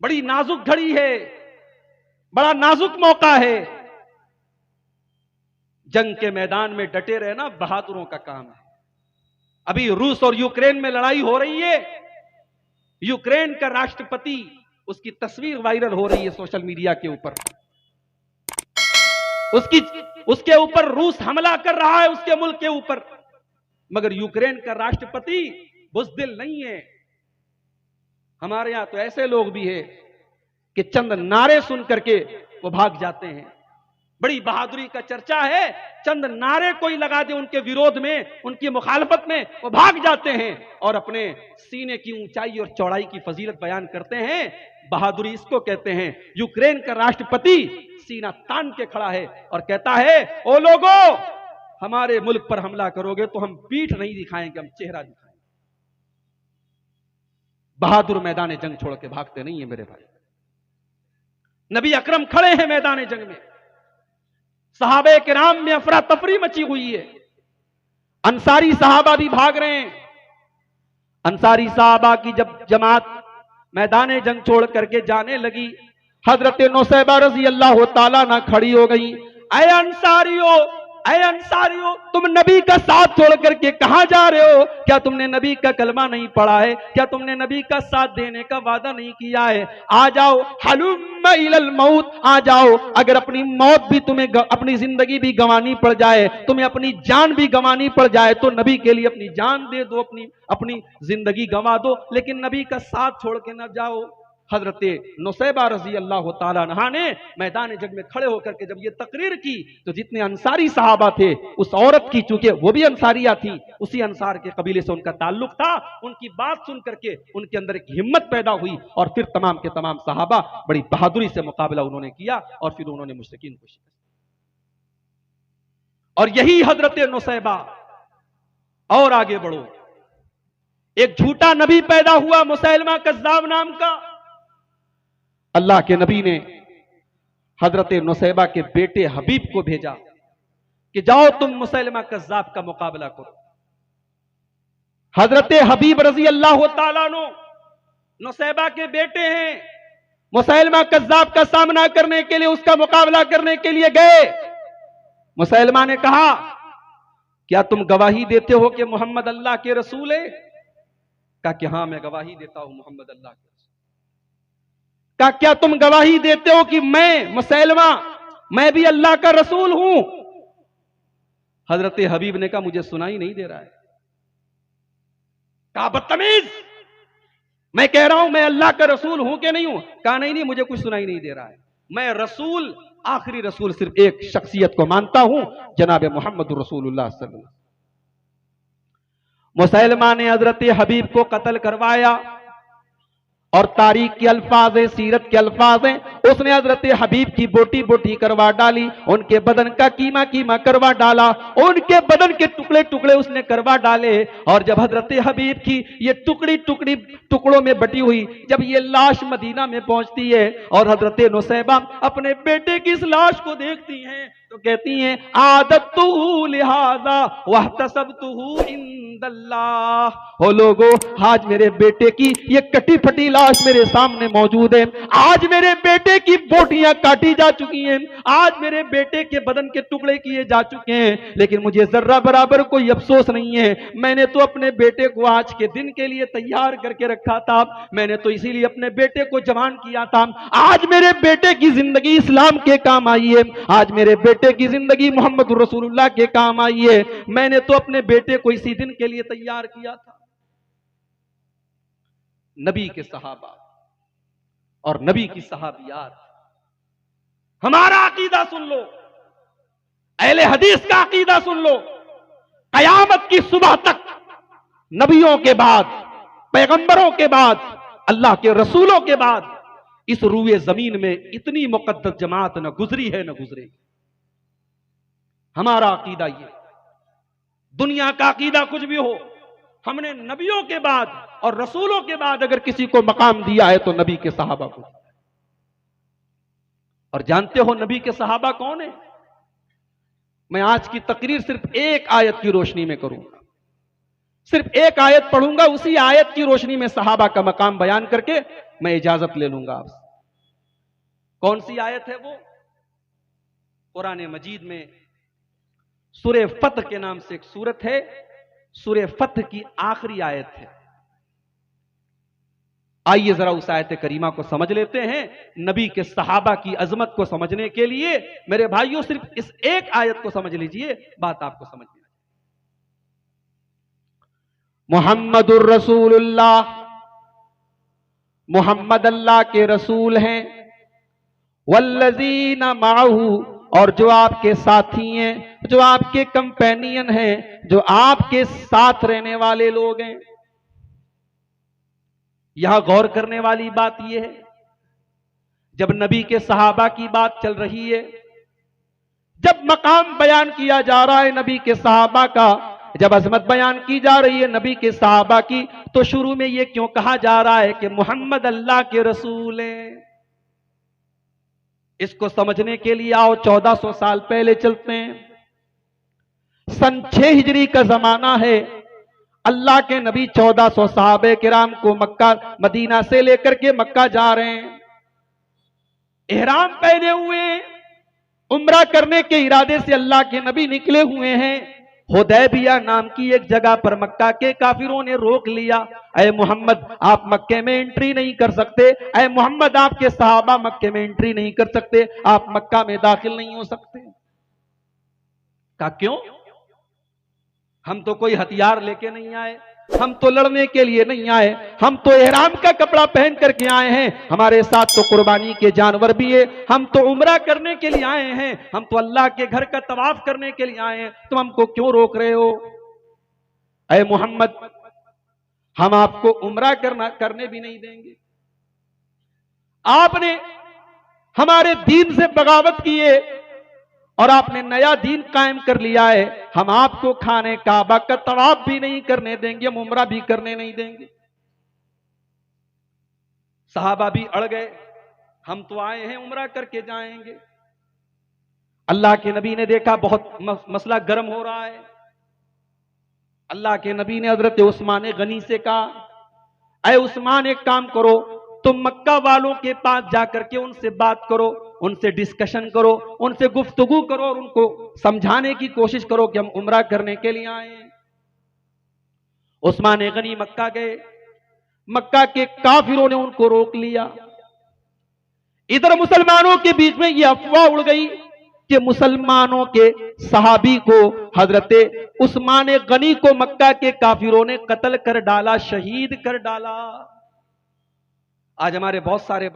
बड़ी नाजुक घड़ी है, बड़ा नाजुक मौका है। जंग के मैदान में डटे रहना बहादुरों का काम है। अभी रूस और यूक्रेन में लड़ाई हो रही है। यूक्रेन का राष्ट्रपति, उसकी तस्वीर वायरल हो रही है सोशल मीडिया के ऊपर। उसके ऊपर रूस हमला कर रहा है, उसके मुल्क के ऊपर, मगर यूक्रेन का राष्ट्रपति बुज़दिल नहीं है। हमारे यहां तो ऐसे लोग भी हैं कि चंद नारे सुन करके वो भाग जाते हैं। बड़ी बहादुरी का चर्चा है, चंद नारे कोई लगा दे उनके विरोध में, उनकी मुखालफत में, वो भाग जाते हैं और अपने सीने की ऊंचाई और चौड़ाई की फजीलत बयान करते हैं। बहादुरी इसको कहते हैं। यूक्रेन का राष्ट्रपति सीना तान के खड़ा है और कहता है, ओ लोगों, हमारे मुल्क पर हमला करोगे तो हम पीठ नहीं दिखाएंगे, हम चेहरा दिखाएंगे। बहादुर मैदान जंग छोड़ के भागते नहीं है मेरे भाई। नबी अकरम खड़े हैं मैदान जंग में। सहाबे किराम में अफरा तफरी मची हुई है। अंसारी सहाबा भी भाग रहे हैं। अंसारी सहाबा की जब जमात मैदान जंग छोड़ करके जाने लगी, हजरत नुसैबा रजी अल्लाह ताला ना खड़ी हो गई। ऐ अंसारियों, ऐ अंसारियों, तुम नबी का साथ छोड़ करके कहां जा रहे हो? क्या तुमने नबी का कलमा नहीं पढ़ा है? क्या तुमने नबी का साथ देने का वादा नहीं किया है? आ जाओ, हलुम्मा इलल मौत, आ जाओ। अगर अपनी मौत भी तुम्हें, अपनी जिंदगी भी गंवानी पड़ जाए, तुम्हें अपनी जान भी गंवानी पड़ जाए, तो नबी के लिए अपनी जान दे दो, अपनी जिंदगी गंवा दो, लेकिन नबी का साथ छोड़ के न जाओ। हजरत नुसैबा रजी अल्लाह ताला अन्हा ने मैदान जंग में खड़े होकर के जब ये तकरीर की, तो जितने अंसारी सहाबा थे, उस औरत की, चूंकि वो भी अंसारिया थी, उसी अंसार के कबीले से उनका ताल्लुक था, उनकी बात सुन करके उनके अंदर एक हिम्मत पैदा हुई और फिर तमाम के तमाम सहाबा बड़ी बहादुरी से मुकाबला उन्होंने किया और फिर उन्होंने मुश्रिकीन को शिकस्त। और यही हजरत नुसैबा। और आगे बढ़ो, एक झूठा नबी पैदा हुआ मुसैलमा कज़्ज़ाब नाम का। अल्लाह के नबी ने हजरत नुसैबा के बेटे हबीब को भेजा कि जाओ तुम मुसैलमा कज़्ज़ाब का मुकाबला करो। हजरत हबीब रजी अल्लाह ताला अन्हु नुसैबा के बेटे हैं। मुसैलमा कज़्ज़ाब का सामना करने के लिए, उसका मुकाबला करने के लिए गए। मुसैलमा ने कहा, क्या तुम गवाही देते हो कि मोहम्मद अल्लाह के रसूल है? कहा कि हां, मैं गवाही देता हूं मोहम्मद अल्लाह के रसूल। कहा क्या तुम गवाही देते हो कि मैं मुसैलमा, मैं भी अल्लाह का रसूल हूं? हजरत हबीब ने कहा, मुझे सुनाई नहीं दे रहा है। कहा बदतमीज, मैं कह रहा हूं मैं अल्लाह का रसूल हूं कि नहीं हूं? कहा नहीं, मुझे कुछ सुनाई नहीं दे रहा है। मैं रसूल, आखिरी रसूल सिर्फ एक शख्सियत को मानता हूं, जनाब मोहम्मद रसूलुल्लाह सल्लल्लाहु अलैहि वसल्लम। मुसैलमा ने हजरत हबीब को कत्ल करवाया और तारीख के अल्फाज हैं, सीरत के अल्फाज हैं, उसने हजरत हबीब की बोटी बोटी करवा डाली, उनके बदन का कीमा कीमा करवा डाला, उनके बदन के टुकड़े टुकड़े उसने करवा डाले। और जब हजरत हबीब की ये टुकड़ी टुकड़ी टुकड़ों में बटी हुई जब ये लाश मदीना में पहुंचती है और हजरत नुसैबा अपने बेटे की इस लाश को देखती हैं, तो कहती हैं, आदतुहु लिहाजा वहतसबतुहु इंदल्लाह। हो लोगो, आज मेरे बेटे की ये कटी फटी लाश मेरे सामने मौजूद है। आज मेरे बेटे की बोटियां काटी जा चुकी हैं, आज मेरे बेटे के बदन के टुकड़े किए जा चुके हैं, लेकिन मुझे जर्रा बराबर कोई अफसोस नहीं है। मैंने तो अपने बेटे को आज के दिन के लिए तैयार करके रखा था, मैंने तो इसीलिए अपने बेटे को जवान किया था। आज मेरे बेटे की जिंदगी इस्लाम के काम आई है, आज मेरे बेटे की जिंदगी मोहम्मद रसूलुल्लाह के काम आई है। मैंने तो अपने बेटे को इसी दिन के लिए तैयार किया था। नबी के सहाबा और नबी की सहाबियात, हमारा अकीदा सुन लो, अहले हदीस का अकीदा सुन लो। कयामत की सुबह तक नबियों के बाद, पैगंबरों के बाद, अल्लाह के रसूलों के बाद इस रूए जमीन में इतनी मुकद्दस जमात न गुजरी है न गुजरेगी। हमारा अकीदा ये, दुनिया का अकीदा कुछ भी हो, हमने नबियों के बाद और रसूलों के बाद अगर किसी को मकाम दिया है तो नबी के सहाबा को। और जानते हो नबी के सहाबा कौन है? मैं आज की तकरीर सिर्फ एक आयत की रोशनी में करूंगा। सिर्फ एक आयत पढ़ूंगा, उसी आयत की रोशनी में सहाबा का मकाम बयान करके मैं इजाजत ले लूंगा आपसे। कौन सी आयत है वो? कुरान मजीद में सूरे फतह के नाम से एक सूरत है, सूरे फतह की आखिरी आयत है। आइए जरा उस आयत करीमा को समझ लेते हैं। नबी के सहाबा की अजमत को समझने के लिए मेरे भाइयों सिर्फ इस एक आयत को समझ लीजिए, बात आपको समझ में आ जाए। मुहम्मदुर रसूलुल्लाह, मुहम्मद अल्लाह के रसूल हैं। वल्लज़ीना माहू, और जो आपके साथी हैं, जो आपके कंपेनियन हैं, जो आपके साथ रहने वाले लोग हैं। यहां गौर करने वाली बात यह है, जब नबी के सहाबा की बात चल रही है, जब मकाम बयान किया जा रहा है नबी के सहाबा का, जब अजमत बयान की जा रही है नबी के सहाबा की, तो शुरू में यह क्यों कहा जा रहा है कि मुहम्मद अल्लाह के रसूल हैं? इसको समझने के लिए आओ 1400 साल पहले चलते हैं। सन 6 हिजरी का जमाना है। अल्लाह के नबी 1400 सहाबे किराम को मक्का मदीना से लेकर के मक्का जा रहे हैं। इहराम पहने हुए, उम्रा करने के इरादे से अल्लाह के नबी निकले हुए हैं। हुदैबिया नाम की एक जगह पर मक्का के काफिरों ने रोक लिया। ऐ मोहम्मद, आप मक्के में एंट्री नहीं कर सकते। ऐ मोहम्मद, आपके सहाबा मक्के में एंट्री नहीं कर सकते, आप मक्का में दाखिल नहीं हो सकते। कहा क्यों? हम तो कोई हथियार लेके नहीं आए, हम तो लड़ने के लिए नहीं आए, हम तो इहराम का कपड़ा पहन करके आए हैं, हमारे साथ तो कुर्बानी के जानवर भी है, हम तो उम्रा करने के लिए आए हैं, हम तो अल्लाह के घर का तवाफ करने के लिए आए हैं, तुम हमको क्यों रोक रहे हो? ऐ मोहम्मद, हम आपको उम्रा करने भी नहीं देंगे। आपने हमारे दीन से बगावत की है और आपने नया दीन कायम कर लिया है, हम आपको खाने काबा का तवाफ भी नहीं करने देंगे, हम उम्रा भी करने नहीं देंगे। सहाबा भी अड़ गए, हम तो आए हैं उम्रा करके जाएंगे। अल्लाह के नबी ने देखा बहुत मसला गर्म हो रहा है। अल्लाह के नबी ने हजरत उस्मान गनी से कहा, ऐ उस्मान, एक काम करो, तुम मक्का वालों के पास जाकर के उनसे बात करो, उनसे डिस्कशन करो, उनसे गुफ्तगू करो और उनको समझाने की कोशिश करो कि हम उम्रा करने के लिए आए हैं। उस्मान गनी मक्का गए, मक्का के काफिरों ने उनको रोक लिया। इधर मुसलमानों के बीच में यह अफवाह उड़ गई कि मुसलमानों के सहाबी को, हजरते उस्मान गनी को मक्का के काफिरों ने कत्ल कर डाला, शहीद कर डाला। आज हमारे बहुत सारे